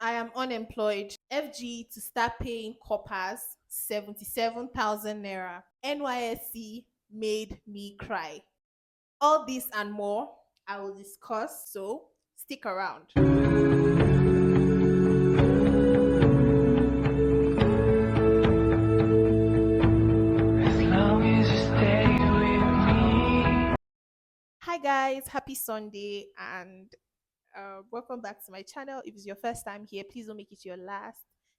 I am unemployed. FG to start paying coppers 77,000 naira. NYSC made me cry. All this and more I will discuss, so stick around. As long as you stay with me. Hi guys, happy Sunday and welcome back to my channel. If it's your first time here, please don't make it your last.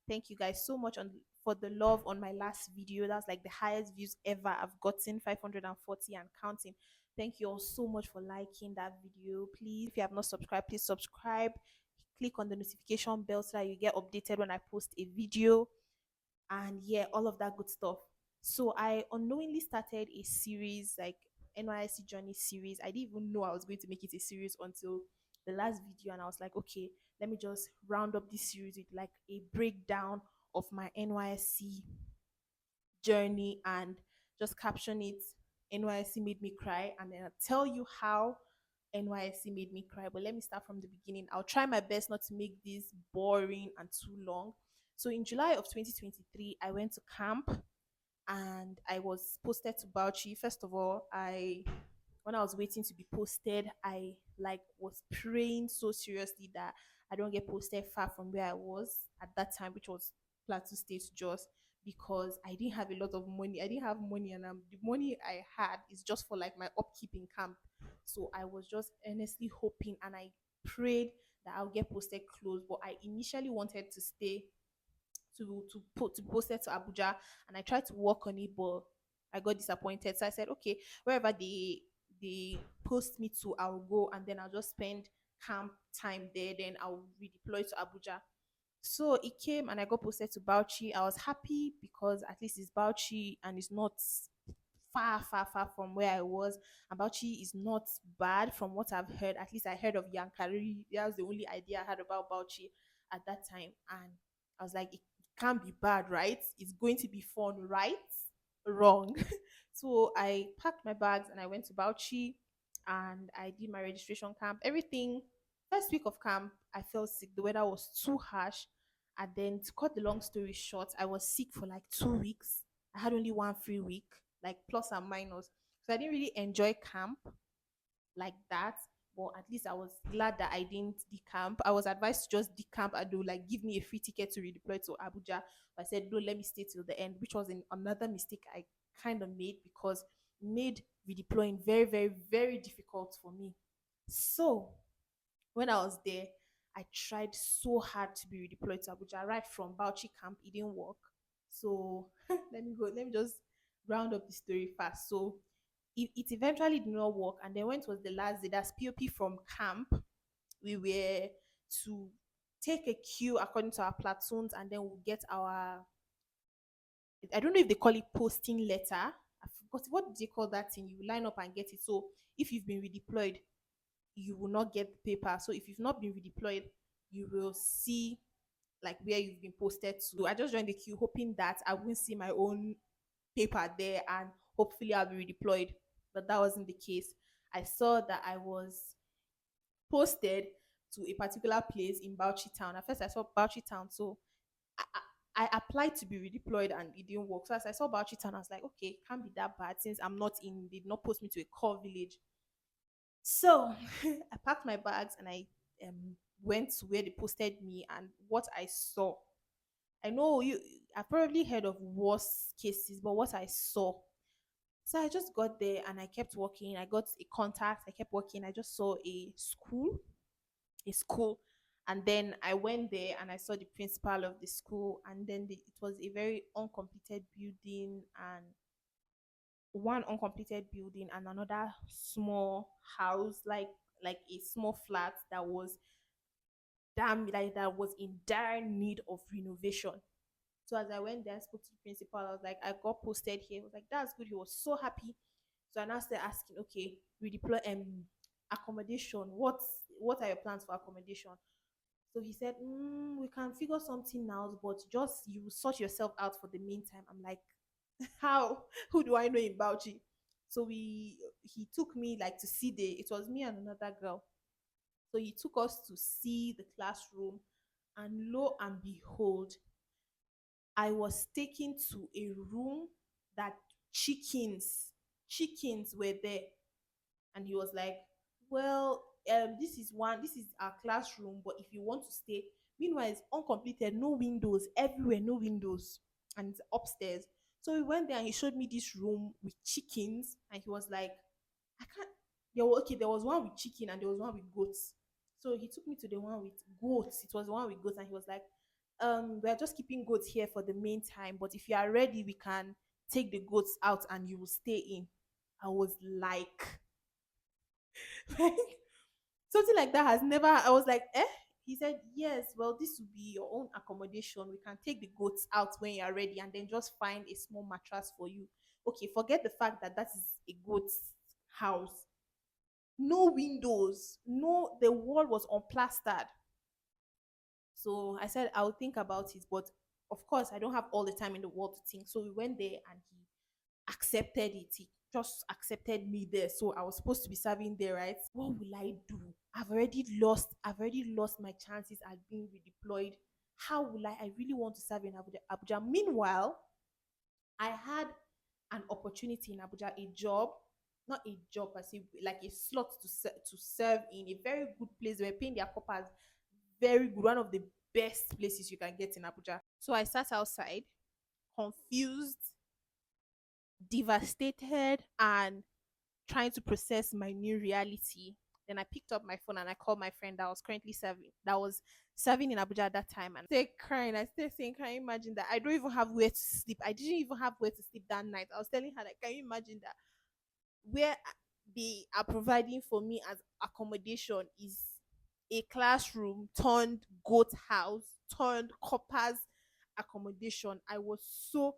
Thank you guys so much for the love on my last video. That's like the highest views ever I've gotten, 540 and counting. Thank you all so much for liking that video. Please, if you have not subscribed, please subscribe. Click on the notification bell so that you get updated when I post a video, and yeah, all of that good stuff. So I unknowingly started a series like NYC Journey series. I didn't even know I was going to make it a series until the last video, and I was like, okay, let me just round up this series with like a breakdown of my NYC journey and just caption it NYC made me cry, and then I'll tell you how NYC made me cry. But let me start from the beginning. I'll try my best not to make this boring and too long. So in July of 2023, I went to camp and I was posted to Bauchi. First of all, I when I was waiting to be posted, I like was praying so seriously that I don't get posted far from where I was at that time, which was Plateau State Jos, because I didn't have a lot of money. I didn't have money, and the money I had is just for like my upkeep in camp. So I was just earnestly hoping, and I prayed that I'll get posted close. But I initially wanted to stay to post it to Abuja, and I tried to work on it, but I got disappointed. So I said, okay, wherever they post me to, I'll go, and then I'll just spend camp time there. Then I'll redeploy to Abuja. So it came, and I got posted to Bauchi. I was happy because at least it's Bauchi and it's not far from where I was. And Bauchi is not bad from what I've heard. At least I heard of Yankari. That was the only idea I had about Bauchi at that time. And I was like, it can't be bad, right? It's going to be fun, right? Wrong. So I packed my bags and I went to Bauchi and I did my registration camp. Everything, first week of camp, I felt sick. The weather was too harsh. And then to cut the long story short, I was sick for like 2 weeks. I had only one free week, like plus and minus. So I didn't really enjoy camp like that. But at least I was glad that I didn't decamp. I was advised to just decamp and do like give me a free ticket to redeploy to Abuja. But I said, no, let me stay till the end, which was another mistake I kind of made because it made redeploying very difficult for me. So when I was there, I tried so hard to be redeployed to Abuja right from Bauchi camp. It didn't work. So let me just round up the story fast. So it eventually did not work. And then when it was the last day, that's POP from camp, we were to take a queue according to our platoons, and then we'll get our, I don't know if they call it posting letter. I forgot what they call that thing. You line up and get it. So if you've been redeployed, you will not get the paper. So if you've not been redeployed, you will see like where you've been posted to. I just joined the queue hoping that I wouldn't see my own paper there and hopefully I'll be redeployed. But that wasn't the case. I saw that I was posted to a particular place in Bauchi town. At first I saw Bauchi town, so I applied to be redeployed and it didn't work. So as I saw Bauchi town, I was like, okay, can't be that bad since I'm not in, they did not post me to a core village. So I packed my bags and I went to where they posted me, and what I saw, I know you, I probably heard of worse cases, but what I saw. So I just got there and I kept walking. I got a contact. I kept walking. I just saw a school, and then I went there and I saw the principal of the school. And then it was a very uncompleted building, and one uncompleted building and another small house, like a small flat that was damn like that was in dire need of renovation. So as I went there, I spoke to the principal. I was like, I got posted here. I was like, that's good. He was so happy. So I now started asking, okay, redeploy accommodation. What are your plans for accommodation? So he said, we can figure something out, but just you sort yourself out for the meantime. I'm like, how? Who do I know in Bauchi? So he took me like to see it was me and another girl. So he took us to see the classroom, And lo and behold, I was taken to a room that chickens, chickens were there. And he was like, well, this is our classroom, but if you want to stay, meanwhile it's uncompleted, no windows everywhere, no windows, and it's upstairs. So we went there and he showed me this room with chickens, and he was like, I can't. There was one with chicken and there was one with goats. So he took me to the one with goats. It was the one with goats, and he was like, we're just keeping goats here for the meantime, but if you are ready, we can take the goats out and you will stay in. I was like, like something like that has never. I was like, eh? He said, yes, well, this will be your own accommodation. We can take the goats out when you're ready and then just find a small mattress for you. Okay, forget the fact that that is a goat's house. No windows, no, the wall was unplastered. So I said, I'll think about it. But of course, I don't have all the time in the world to think. So we went there and he accepted it. He just accepted me there. So I was supposed to be serving there, right? What will I do? I've already lost my chances at being redeployed. How will I really want to serve in Abuja. Meanwhile, I had an opportunity in Abuja, a job, not a job, I say like a slot to serve in a very good place. They were paying their coppers very good, one of the best places you can get in Abuja. So I sat outside, confused, devastated, and trying to process my new reality. Then I picked up my phone and I called my friend that was currently serving, that was serving in Abuja at that time, and I started crying. I started saying, can you imagine that I don't even have where to sleep? I didn't even have where to sleep that night. I was telling her, like, can you imagine that where they are providing for me as accommodation is a classroom turned goat house turned coppers accommodation. I was so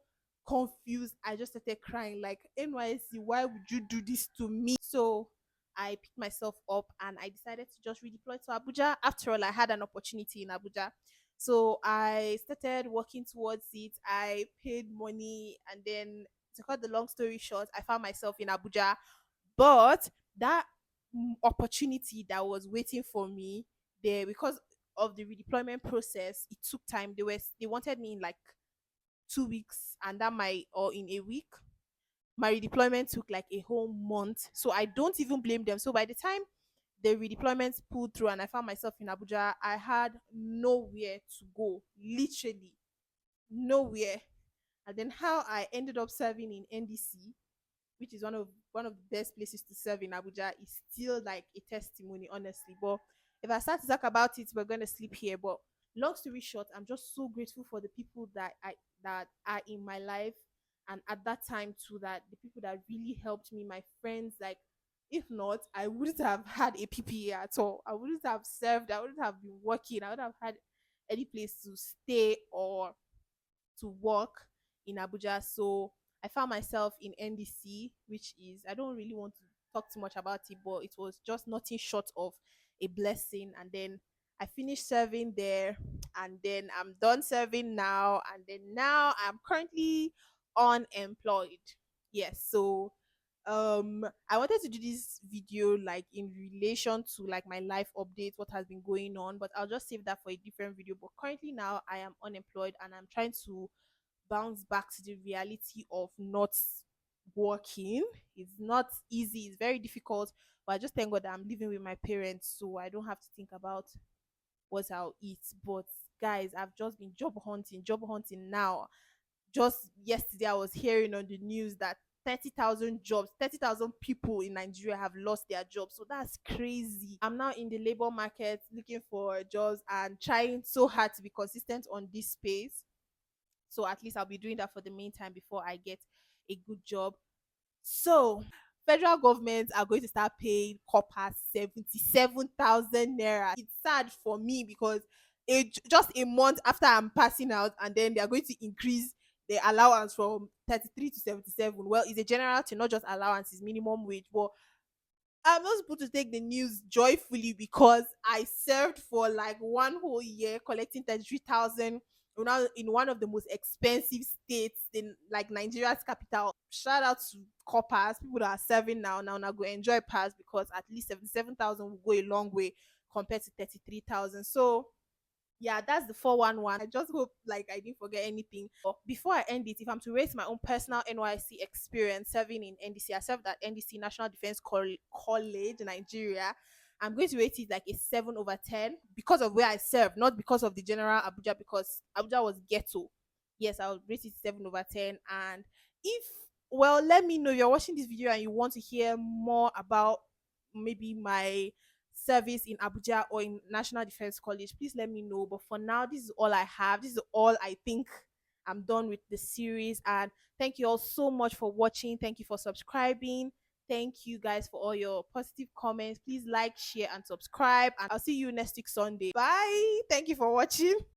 confused. I just started crying like, NYC, why would you do this to me? So I picked myself up and I decided to just redeploy to Abuja. After all, I had an opportunity in Abuja. So I started working towards it. I paid money, and then to cut the long story short, I found myself in Abuja. But that opportunity that was waiting for me there, because of the redeployment process, it took time. They wanted me in like 2 weeks, and that might, or in a week. My redeployment took like a whole month. So I don't even blame them. So by the time the redeployment pulled through and I found myself in Abuja, I had nowhere to go. Literally nowhere. And then how I ended up serving in NDC, which is one of the best places to serve in Abuja, is still like a testimony, honestly. But if I start to talk about it, we're gonna sleep here. But long story short, I'm just so grateful for the people that are in my life, and at that time too, that the people that really helped me, my friends, like, if not, I wouldn't have had a PPA at all. I wouldn't have served. I wouldn't have been working. I would have had any place to stay or to work in Abuja. So I found myself in NDC, which is, I don't really want to talk too much about it, but it was just nothing short of a blessing. And then I finished serving there, and then I'm done serving now, and then now I'm currently unemployed. Yes, so I wanted to do this video like in relation to like my life update, what has been going on, but I'll just save that for a different video. But currently now I am unemployed and I'm trying to bounce back to the reality of not working. It's not easy, it's very difficult, but I just thank God that I'm living with my parents, so I don't have to think about what I'll eat. But guys, I've just been job hunting now. Just yesterday, I was hearing on the news that 30,000 jobs, 30,000 people in Nigeria have lost their jobs. So that's crazy. I'm now in the labor market looking for jobs and trying so hard to be consistent on this space. So at least I'll be doing that for the meantime before I get a good job. So federal governments are going to start paying coppers 77,000 naira. It's sad for me because just a month after I'm passing out, and then they are going to increase the allowance from 33 to 77. Well, it's a general thing, not just allowance, it's minimum wage. But I'm not supposed to take the news joyfully because I served for like one whole year collecting 33,000 in one of the most expensive states in like Nigeria's capital. Shout out to coppers, people that are serving now go enjoy pass, because at least 77,000 will go a long way compared to 33,000. So Yeah, that's the 411. I just hope like I didn't forget anything. But before I end it, if I'm to rate my own personal NYC experience serving in NDC, I served at NDC National Defense College, Nigeria. I'm going to rate it like a 7/10 because of where I served, not because of the general Abuja, because Abuja was ghetto. Yes, I'll rate it 7/10. And if, well, let me know you're watching this video and you want to hear more about maybe my service in Abuja or in National Defense College, please let me know. But for now, this is all I have. This is all I think. I'm done with the series. And thank you all so much for watching. Thank you for subscribing. Thank you guys for all your positive comments. Please like, share, and subscribe. And I'll see you next week Sunday. Bye. Thank you for watching.